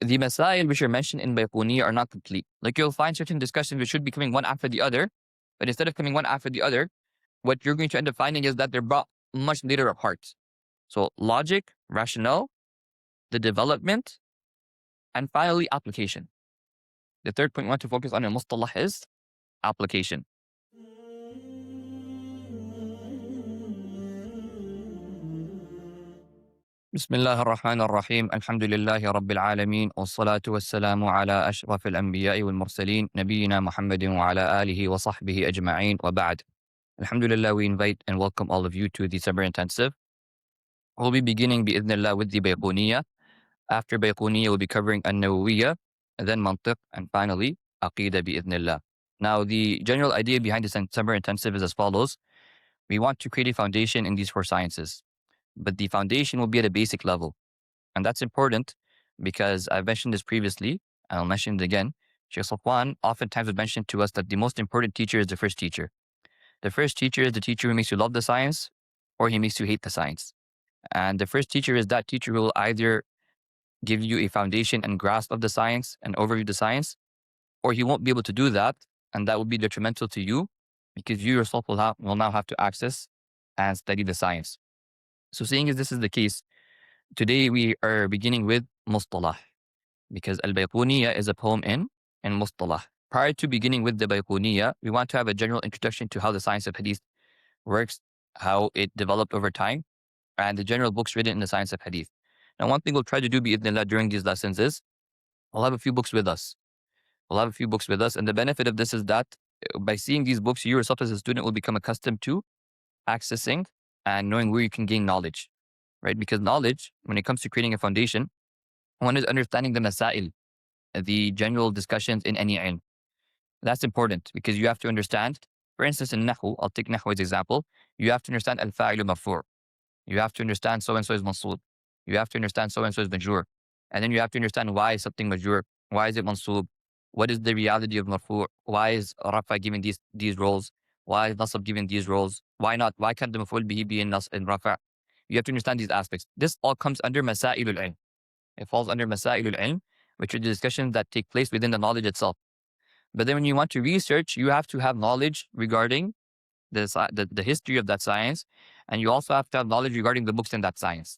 the Masáil which are mentioned in Bayquniya are not complete. Like you'll find certain discussions which should be coming one after the other, but instead of coming one after the other, what you're going to end up finding is that they're brought much later apart. So logic, rationale, the development, and finally application. The third point we want to focus on in Mustalah is application. بسم الله الرحمن الرحيم الحمد لله رب العالمين والصلاة والسلام على أشرف الأنبياء والمرسلين نبينا محمد وعلى آله وصحبه أجمعين وبعد. Alhamdulillah, we invite and welcome all of you to the summer intensive. We'll be beginning bi'idhnillah with the Bayquniya. After Bayquniya, we'll be covering al-Nawawiyya, and then Mantiq, and finally Aqidah bi'idhnillah. Now, the general idea behind this summer intensive is as follows. We want to create a foundation in these four sciences, but the foundation will be at a basic level. And that's important because I've mentioned this previously, and I'll mention it again. Shaykh Safwan oftentimes would mention to us that the most important teacher is the first teacher. The first teacher is the teacher who makes you love the science or he makes you hate the science. And the first teacher is that teacher who will either give you a foundation and grasp of the science and overview the science, or he won't be able to do that, and that will be detrimental to you because you yourself will now have to access and study the science. So seeing as this is the case, today we are beginning with Mustalah because Al-Bayquniya is a poem in Mustalah. Prior to beginning with the Bayquniya, we want to have a general introduction to how the science of hadith works, how it developed over time, and the general books written in the science of hadith. Now, one thing we'll try to do bi'idhnillah during these lessons is we'll have a few books with us. And the benefit of this is that by seeing these books, you yourself as a student will become accustomed to accessing and knowing where you can gain knowledge, right? Because knowledge, when it comes to creating a foundation, one is understanding the masail, the general discussions in any ilm. That's important because you have to understand, for instance, in Nahu, I'll take Nahu as example, you have to understand al-fa'ilu marfu'. You have to understand so-and-so is mansub. You have to understand so-and-so is majur. And then you have to understand why is something majur, why is it mansub, what is the reality of marfu', why is rafa given these roles, why is nasab given these roles, why not, why can't the maf'ul bihi be in rafa? You have to understand these aspects. This all comes under masailul ilm. It falls under masailul ilm, which are the discussions that take place within the knowledge itself. But then when you want to research, you have to have knowledge regarding the history of that science, and you also have to have knowledge regarding the books in that science.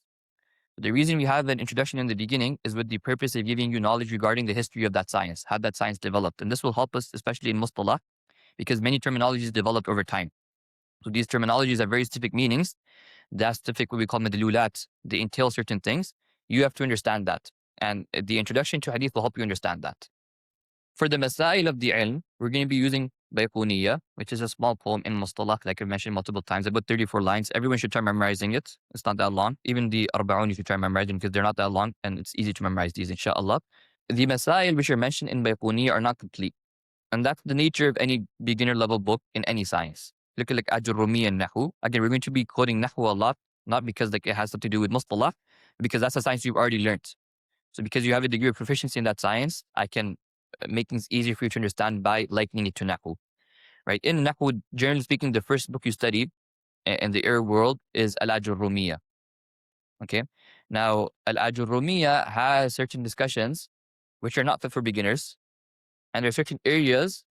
The reason we have an introduction in the beginning is with the purpose of giving you knowledge regarding the history of that science, how that science developed. And this will help us, especially in Mustalah, because many terminologies developed over time. So these terminologies have very specific meanings. That specific, what we call madlulat, they entail certain things. You have to understand that. And the introduction to hadith will help you understand that. For the masail of the ilm, we're going to be using Bayquniya, which is a small poem in Mustalah, like I mentioned multiple times, about 34 lines. Everyone should try memorizing it. It's not that long. Even the Arba'un, you should try memorizing because they're not that long and it's easy to memorize these, inshallah. The masail which are mentioned in Bayquniya are not complete. And that's the nature of any beginner level book in any science. Look at like Al-Rumiyya and Nahu. Again, we're going to be quoting Nahu a lot, not because like it has something to do with Mustalah, because that's a science you've already learned. So because you have a degree of proficiency in that science, I can make things easier for you to understand by likening it to Nahu. Right? In Nahu, generally speaking, the first book you study in the Arab world is Al-Rumiyya. Okay? Now, Al-Rumiyya has certain discussions which are not fit for beginners, and there are certain areas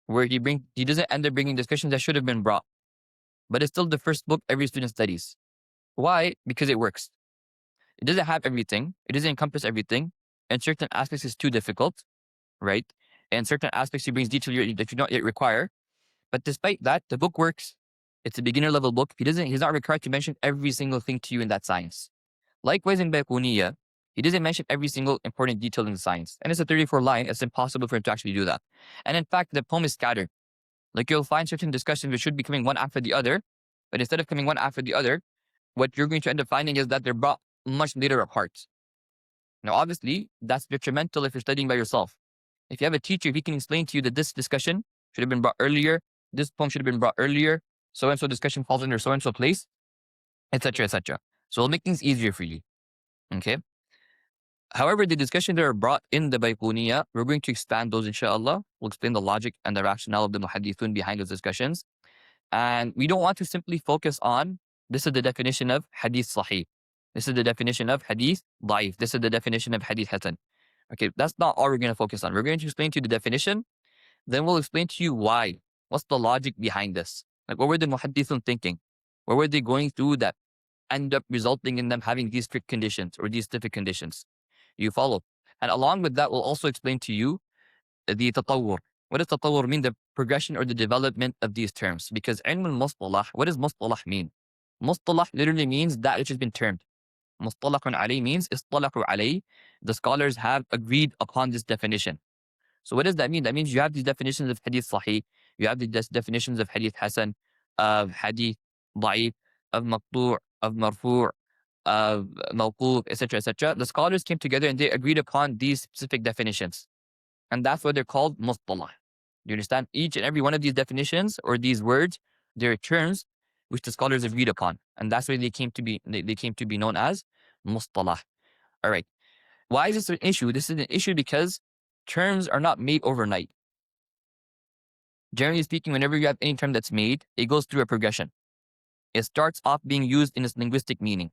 where he doesn't end up bringing discussions that should have been brought. But it's still the first book every student studies. Why? Because it works. It doesn't have everything. It doesn't encompass everything. And certain aspects is too difficult, right? And certain aspects he brings detail that you don't yet require. But despite that, the book works. It's a beginner level book. He's not required to mention every single thing to you in that science. Likewise in Bayquniya, he doesn't mention every single important detail in the science. And it's a 34 line. It's impossible for him to actually do that. And in fact, the poem is scattered. Like you'll find certain discussions which should be coming one after the other. But instead of coming one after the other, what you're going to end up finding is that they're brought much later apart. Now, obviously, that's detrimental if you're studying by yourself. If you have a teacher, he can explain to you that this discussion should have been brought earlier, this poem should have been brought earlier, so-and-so discussion falls under so-and-so place, etc., etc. So it'll make things easier for you. Okay? However, the discussions that are brought in the Bayquniya, we're going to expand those, inshallah. We'll explain the logic and the rationale of the muhaddithun behind those discussions. And we don't want to simply focus on, this is the definition of hadith sahih. This is the definition of hadith da'if. This is the definition of hadith hasan. Okay, that's not all we're going to focus on. We're going to explain to you the definition, then we'll explain to you why. What's the logic behind this? Like, what were the muhaddithun thinking? What were they going through that end up resulting in them having these strict conditions or these specific conditions? You follow. And along with that, we'll also explain to you the tatawwur. What does tatawwur mean? The progression or the development of these terms. Because ilm al-mustalah, what does mustalah mean? Mustalah literally means that which has been termed. Mustalahun alayh means istalahu alayh. The scholars have agreed upon this definition. So what does that mean? That means you have these definitions of hadith sahih, you have the definitions of hadith hasan, of hadith da'if, of maqtu', of marfu', of mawquf, etc., etc. The scholars came together and they agreed upon these specific definitions. And that's what they're called mustalah. You understand? Each and every one of these definitions or these words, they're terms which the scholars agreed upon. And that's why they came to be known as mustalah. All right. Why is this an issue? This is an issue because terms are not made overnight. Generally speaking, whenever you have any term that's made, it goes through a progression. It starts off being used in its linguistic meaning.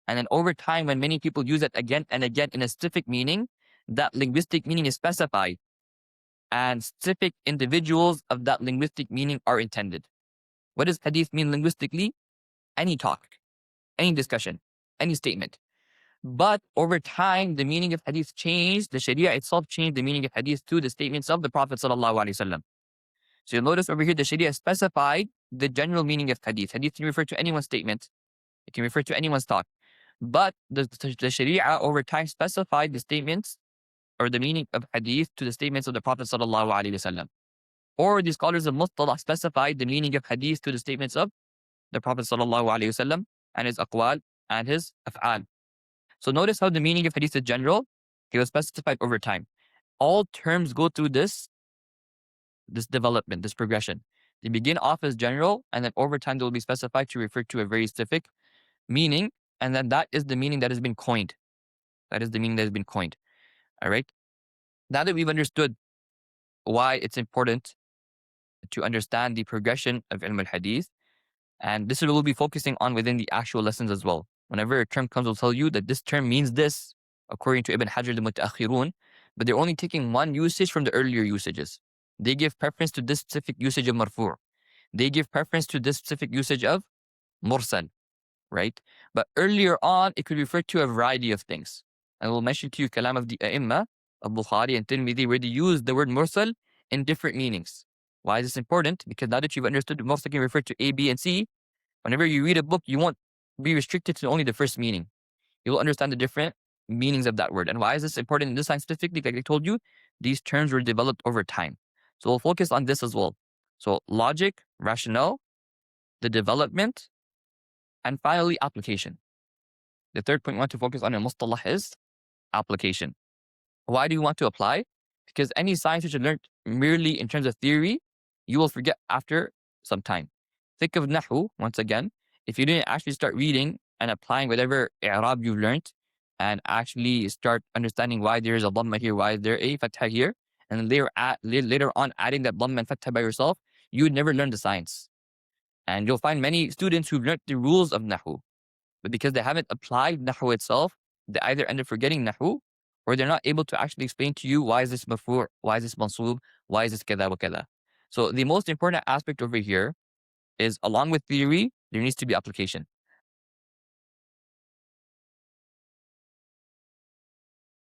And then over time, when many people use it again and again in a specific meaning, that linguistic meaning is specified. And specific individuals of that linguistic meaning are intended. What does hadith mean linguistically? Any talk, any discussion, any statement. But over time, the meaning of hadith changed. The Sharia itself changed the meaning of hadith to the statements of the Prophet ﷺ. So you'll notice over here, the Sharia specified the general meaning of hadith. Hadith can refer to anyone's statement. It can refer to anyone's talk. But the Sharia over time specified the statements or the meaning of hadith to the statements of the Prophet ﷺ. Or the scholars of Mustalah specified the meaning of hadith to the statements of the Prophet ﷺ and his aqwal and his af'al. So notice how the meaning of hadith is general. It was specified over time. All terms go through this development, this progression. They begin off as general, and then over time they will be specified to refer to a very specific meaning, and then that is the meaning that has been coined. That is the meaning that has been coined. All right? Now that we've understood why it's important to understand the progression of ilm al-hadith, and this is what we'll be focusing on within the actual lessons as well. Whenever a term comes, we'll tell you that this term means this, according to Ibn Hajar al-Mukhtirūn, but they're only taking one usage from the earlier usages. They give preference to this specific usage of marfu'. They give preference to this specific usage of mursal, right? But earlier on, it could refer to a variety of things. And we'll mention to you kalam of the A'imma, of Bukhari and Tirmidhi, where they use the word mursal in different meanings. Why is this important? Because now that you've understood mursal can refer to A, B, and C, whenever you read a book, you won't be restricted to only the first meaning. You'll understand the different meanings of that word. And why is this important in this science specifically? Like I told you, these terms were developed over time. So we'll focus on this as well. So logic, rationale, the development, and finally application. The third point we want to focus on in Mustalah is application. Why do you want to apply? Because any science which you learned merely in terms of theory, you will forget after some time. Think of Nahu, once again. If you didn't actually start reading and applying whatever i'rab you've learned, and actually start understanding why there is a dhamma here, why is there a fatha here, and later on adding that dhamma and fatha by yourself, you would never learn the science. And you'll find many students who've learned the rules of Nahu, but because they haven't applied Nahu itself, they either end up forgetting Nahu, or they're not able to actually explain to you why is this marfu', why is this mansoob, why is this kada wa kada. So the most important aspect over here is, along with theory, there needs to be application.